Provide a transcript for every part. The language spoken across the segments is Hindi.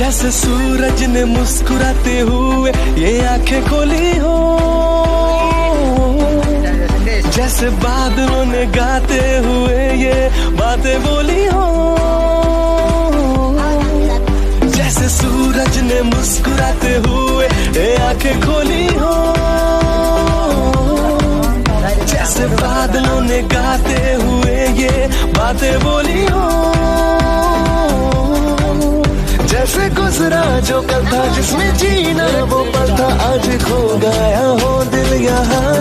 जैसे सूरज ने मुस्कुराते हुए ये आंखें खोली हो, जैसे बादलों ने गाते हुए ये बातें बोली हो। जैसे सूरज ने मुस्कुराते हुए ये आंखें खोली हो, जैसे बादलों ने गाते हुए ये बातें बोली हो। जैसे गुजरा जो कल था जिसमें जीना वो पल था, आज खो गया हो दिल यहाँ।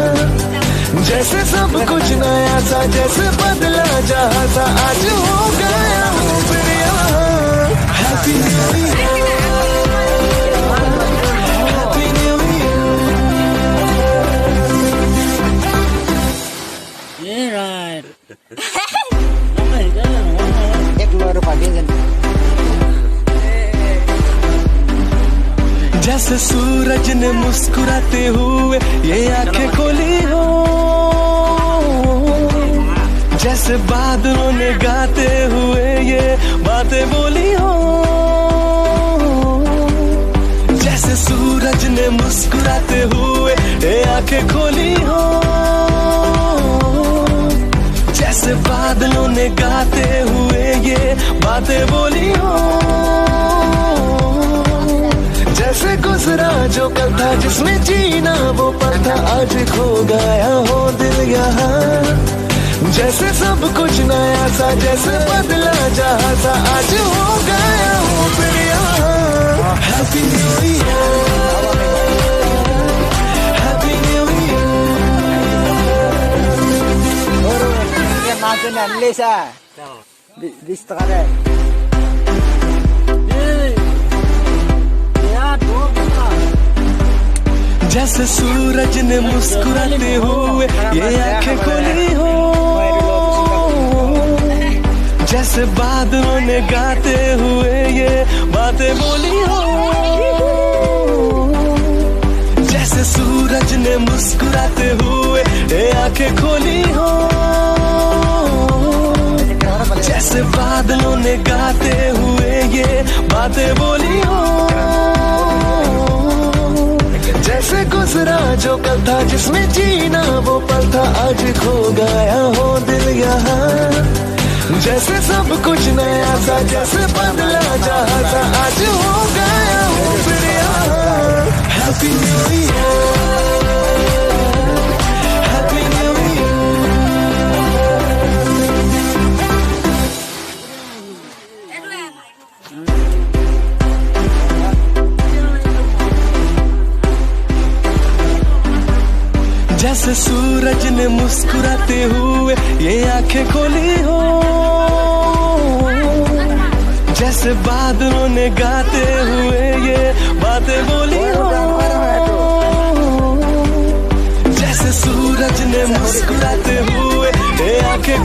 जैसे सब कुछ नया सा, जैसे बदला जहाँ सा, आज हो गया हूँ फिर यहाँ। Happy new year, happy new year. जैसे सूरज ने मुस्कुराते हुए ये आंखें खोली हो, जैसे बादलों ने गाते हुए ये बातें बोली हो। जैसे सूरज ने मुस्कुराते हुए ये आंखें खोली हो, जैसे बादलों ने गाते हुए ये बातें बोली हो। जैसे गुजरा जो कल था जिसमें जीना वो पल था, आज खो गया हो दिल यहाँ। जैसे सब कुछ नया सा, जैसे बदला जहाँ सा, आज हो गया हूँ फिर यहाँ। Happy new year, happy new year. जैसे सूरज ने मुस्कुराते हुए ये आंखें खोली हो, जैसे बादलों ने गाते हुए ये बातें बोली हो। जैसे सूरज ने मुस्कुराते हुए ये आंखें खोली हो, जैसे बादलों ने गाते हुए ये बातें बोली हो। जैसे गुजरा जो कल था जिसमें जीना वो पल था, आज खो गया हो दिल यहाँ। जैसे सब कुछ नया सा, जैसे बदला जहाँ सा, आज हो गया हूँ फिर यहाँ। Happy new year, happy new जैसे सूरज ने मुस्कुराते हुए ये आंखें खोली हो, जैसे बादलों ने गाते हुए ये बातें बोली हो। जैसे सूरज ने मुस्कुराते हुए ये आंखें